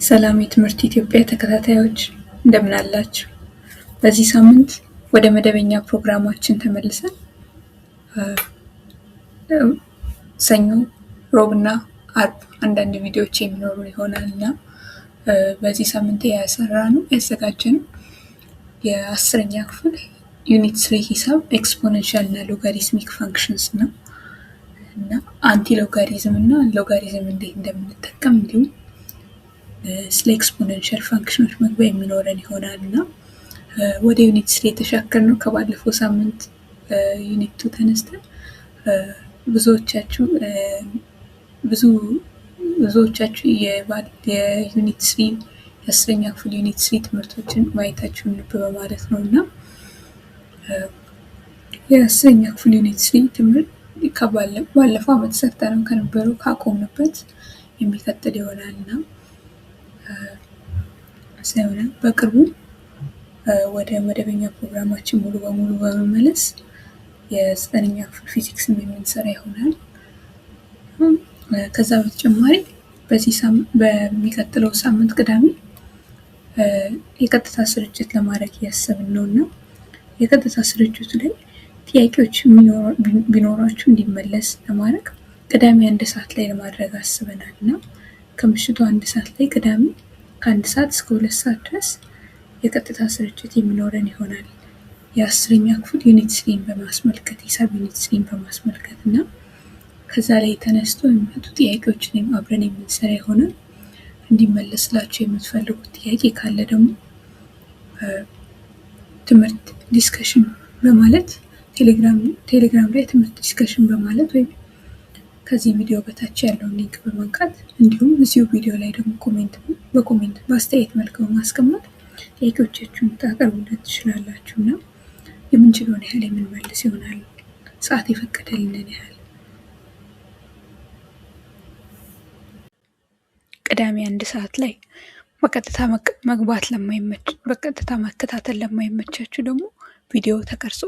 ሰላም የትምህርት ኢትዮጵያ ተከታታዮች እንደምን አላችሁ? በዚህ ሳምንት ወደ መደበኛ ፕሮግራማችን ተመልሰን ሰኞ፣ ሮብና አርብ አንዳንድ ቪዲዮዎች የሚኖሩ ይሆናል እና በዚህ ሳምንት ያዘጋጀነው የ10ኛ ክፍል ዩኒት 3 ሂሳብ ኤክስፖኔንሻል እና ሎጋሪትሚክ ፋንክሽንስ ነው እና አንቲ ሎጋሪዝም እና ሎጋሪዝም እንዴት እንደምንጠቀም እንዲሁም ስለ ኤክስፖኔንሻል ፋንክሽኖች መግቢያ የሚኖረን ይሆናል እና ወደ ዩኒት 3 የተሻገርነው ከባለፈው ሳምንት ዩኒት 2 ተነስተን ብዙዎቻችሁ የዩኒት 3 የ10ኛ ክፍል ዩኒት 3 ትምህርቶችን ማየታችሁን ልብ በማለት ነው እና የ10ኛ ክፍል ዩኒት 3 ትምህርት ባለፈው ዓመት ሰርተነው ከነበረው ካቆምንበት የሚቀጥል ይሆናል እና ስለሆነ በቅርቡ ወደ መደበኛ ፕሮግራማችን ሙሉ በሙሉ በመመለስ የ9ኛ ክፍል ፊዚክስን የምንሰራ ይሆናል። ከዛ በተጨማሪ በሚቀጥለው ሳምንት ቅዳሜ የቀጥታ ስርጭት ለማድረግ እያሰብን ነው እና የቀጥታ ስርጭቱ ላይ ጥያቄዎች ቢኖራችሁ እንዲመለስ ለማድረግ ቅዳሜ 1 ሰዓት ላይ ለማድረግ አስበናል እና ከምሽቱ 1 ሰዓት ላይ ቅዳሜ ከ1 ሰዓት እስከ 2 ሰዓት ድረስ የቀጥታ ስርጭት የሚኖረን ይሆናል። የ10ኛ ክፍል ዩኒት 3 በማስመልከት ሂሳብ ዩኒት 3 በማስመልከት እና ከዛ ላይ ተነስቶ የሚመጡ ጥያቄዎችን አብረን የምንሰራ ይሆናል። እንዲመለስላችሁ የምትፈልጉት ጥያቄ ካለ ደግሞ ትምህርት ዲስከሽን በማለት ቴሌግራም ላይ ትምህርት ዲስከሽን በማለት ወይም ከዚህ ቪዲዮ በታች ያለውን ሊንክ በመንካት እንዲሁም እዚሁ ቪዲዮ ላይ ደግሞ በኮሜንት በአስተያየት መልክ በማስቀመጥ ጥያቄዎቻችሁን ታቀርቡልን ትችላላችሁ እና የምንችለውን ያህል የምንመልስ ይሆናል፣ ሰዓት የፈቀደልንን ያህል። ቅዳሜ 1 ሰዓት ላይ በቀጥታ መከታተል ለማይመቻችሁ ደግሞ ቪዲዮ ተቀርጾ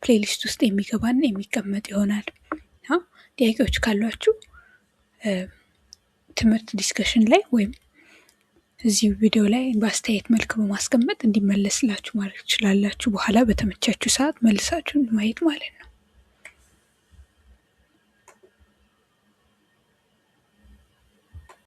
ፕሌሊስት ውስጥ የሚገባና የሚቀመጥ ይሆናል። ጥያቄዎች ካሏችሁ ትምህርት ዲስከሽን ላይ ወይም እዚህ ቪዲዮ ላይ በአስተያየት መልክ በማስቀመጥ እንዲመለስላችሁ ማድረግ ትችላላችሁ። በኋላ በተመቻችሁ ሰዓት መልሳችሁ ማየት ማለት ነው።